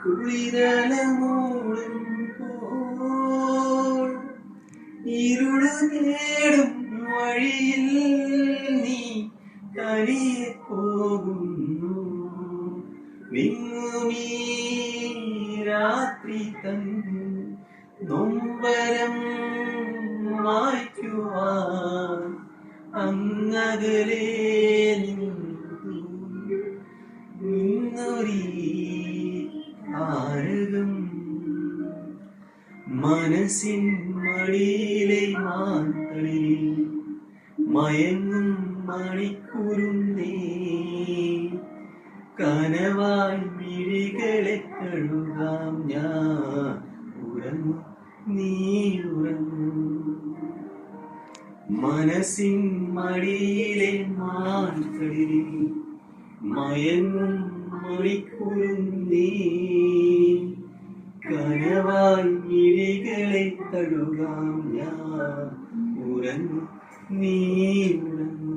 കുളിരലമൂടുമ്പോൾ ഇരുളു നേടും വഴിയിൽ നീ തനിയെ പോകുന്നു. വിങ്ങുമീ രാത്രി തൻ നൊമ്പരം മായ്ക്കുവാൻ അങ്ങകലെ നിന്നൊരീ താരകം മനസ്സിൻ മടിയിലെ മാന്തളിൽ മയങ്ങും മണിക്കുരുന്നേ. കനവായി മിഴികളെ കഴുകാം ഞാൻ. ഉറങ്ങു നീ ഉറങ്ങു. മനസ്സിൻ മടിയിലെ മാന്തളിൽ മയങ്ങും മണിക്കുരുന്നേ. കനവായി മിഴികളെ കഴുകാം ഞാൻ. ഉറങ്ങു നീ ഉറങ്ങു.